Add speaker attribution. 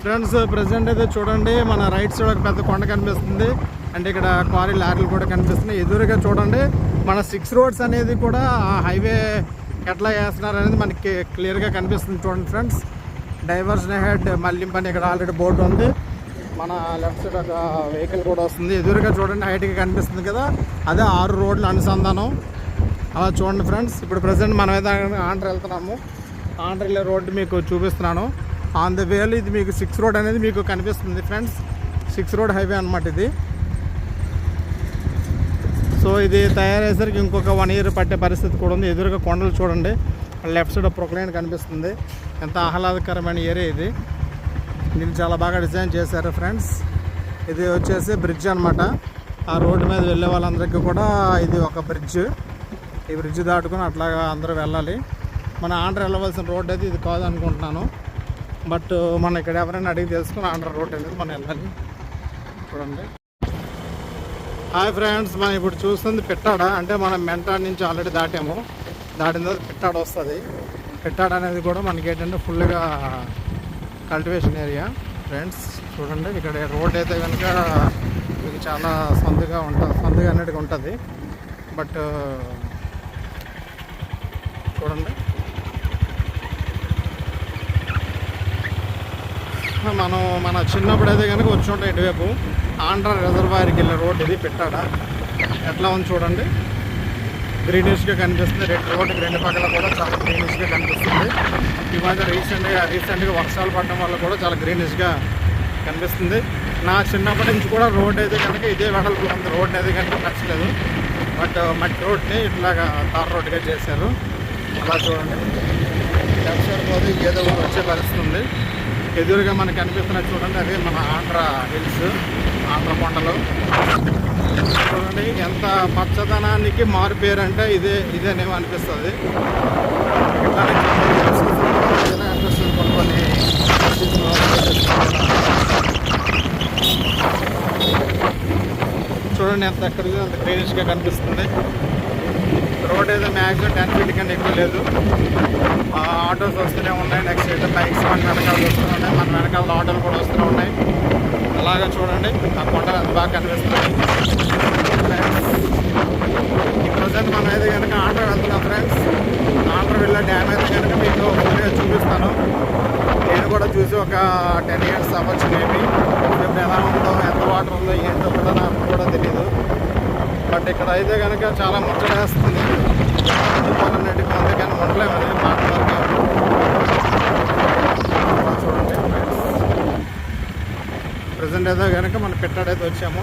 Speaker 1: Friends present అయితే చూడండి మన రైట్ సైడ్ ఒక పెద్ద కొండ కనిపిస్తుంది. అంటే ఇక్కడ క్వారీ లారీలు కూడా కనిపిస్తున్నాయి. ఎదురుగా చూడండి మన 6 రోడ్స్ అనేది కూడా హైవే ఎట్లా వేస్తున్నారు అనేది మనకి క్లియర్గా కనిపిస్తుంది. చూడండి ఫ్రెండ్స్, డైవర్షన్ హెడ్ మళ్ళింపు అని ఇక్కడ ఆల్రెడీ బోర్డు ఉంది. మన లెఫ్ట్ సైడ్ ఒక వెహికల్ కూడా వస్తుంది. ఎదురుగా చూడండి హైట్గా కనిపిస్తుంది కదా, అదే 6 రోడ్ల అనుసంధానం. అలా చూడండి ఫ్రెండ్స్. ఇప్పుడు ప్రజెంట్ మనం అయితే ఆంధ్ర వెళ్తున్నాము. ఆంధ్ర వెళ్ళే రోడ్డు మీకు చూపిస్తున్నాను. ఆన్ ద వేలో ఇది మీకు 6 రోడ్ అనేది మీకు కనిపిస్తుంది ఫ్రెండ్స్. 6 రోడ్ హైవే అనమాట ఇది. సో ఇది తయారయ్యేసరికి ఇంకొక 1 ఇయర్ పట్టే పరిస్థితి కూడా ఉంది. ఎదురుగా కొండలు చూడండి, లెఫ్ట్ సైడ్ ప్రొక్లైన్ కనిపిస్తుంది. ఎంత ఆహ్లాదకరమైన ఏరియా ఇది. దీన్ని చాలా బాగా డిజైన్ చేశారు ఫ్రెండ్స్. ఇది వచ్చేసి బ్రిడ్జ్ అనమాట. ఆ రోడ్డు మీద వెళ్ళే వాళ్ళందరికీ కూడా ఇది ఒక బ్రిడ్జ్. ఈ బ్రిడ్జ్ దాటుకొని అట్లాగా అందరూ వెళ్ళాలి. మన ఆంధ్ర వెళ్ళవలసిన రోడ్ అయితే ఇది కాదు అనుకుంటున్నాను. బట్ మనం ఇక్కడ ఎవరైనా అడిగి తెలుసుకుని ఆంధ్ర రోడ్ అనేది మనం వెళ్ళాలి. చూడండి. హాయ్ ఫ్రెండ్స్, మనం ఇప్పుడు చూస్తుంది పిట్టాడ. అంటే మనం మెంటాడ్ నుంచి ఆల్రెడీ దాటాము. దాటిన తర్వాత పిట్టాడ వస్తుంది. పిట్టాడ అనేది కూడా మనకి ఏంటంటే ఫుల్గా కల్టివేషన్ ఏరియా ఫ్రెండ్స్. చూడండి ఇక్కడ రోడ్ అయితే కనుక మీకు చాలా సందుగా అన్నట్టుగా ఉంటుంది. బట్ చూడండి మనం మన చిన్నప్పుడు అయితే కనుక వచ్చి ఉంటాం ఇటువైపు. ఆంధ్ర రిజర్వాయర్కి వెళ్ళే రోడ్ ఇది పిట్టాడ. ఎట్లా ఉంది చూడండి, గ్రీనిష్గా కనిపిస్తుంది. రోడ్డుకి 2 పక్కల కూడా చాలా గ్రీనిష్గా కనిపిస్తుంది. ఈ మధ్య రీసెంట్గా వర్షాలు పడడం వల్ల కూడా చాలా గ్రీనిష్గా కనిపిస్తుంది. నా చిన్నప్పటి నుంచి కూడా రోడ్ అయితే కనుక ఇదే వెడల్పు ఉంది. రోడ్ని అయితే కనుక నచ్చలేదు. బట్ మట్టి రోడ్ని ఇట్లాగా తార్ రోడ్డుగా చేశారు. అలా చూడండి, లెఫ్ట్ సైడ్ పోతే ఏదో వచ్చే పరిస్థితి ఉంది. ఎదురుగా మనకు కనిపిస్తున్నది చూడండి, అదే మన ఆంధ్ర హిల్స్, ఆంధ్ర కొండలు. చూడండి ఎంత పచ్చదనానికి మారు పేరు అంటే ఇదేనేమో అనిపిస్తుంది. ఇట్లానే అనిపిస్తుంది కొన్ని చూడండి ఎంత ఎక్కడికి అంత గ్రీనిష్గా కనిపిస్తుంది. రోడ్ అయితే మ్యాక్సిమం 10 feet కన్నా ఎక్కువ లేదు. ఆటోస్ వస్తూనే ఉన్నాయి. నెక్స్ట్ అయితే బైక్స్ మన వెనకాల వస్తూనే ఉన్నాయి. మన వెనకాల ఆటోలు కూడా వస్తూనే ఉన్నాయి. అలాగే చూడండి ఆ కొండలు ఎంత బాగా కనిపిస్తుంది. ఈ ప్రజెంట్ మనం అయితే కనుక ఆంధ్ర వెళ్తున్నాం ఫ్రెండ్స్. ఆంధ్ర వెళ్ళే డ్యామ్ అయితే కనుక మీకు ఫుల్గా చూపిస్తాను. నేను కూడా చూసి ఒక 10 years అవ్వచ్చు మేబీ. ఇప్పుడు ఎలా ఉందో, ఎంత వాటర్ ఉందో, ఏంటో కూడా నాకు కూడా తెలియదు. బట్ ఇక్కడ అయితే కనుక చాలా ముచ్చటేస్తుంది. అన్నిటికీ ఉంది కానీ ఉండలేమని మాట్లాడుతున్నాను. చూడండి ప్రజెంట్ అయితే కనుక మనం పిట్టాడైతే వచ్చాము.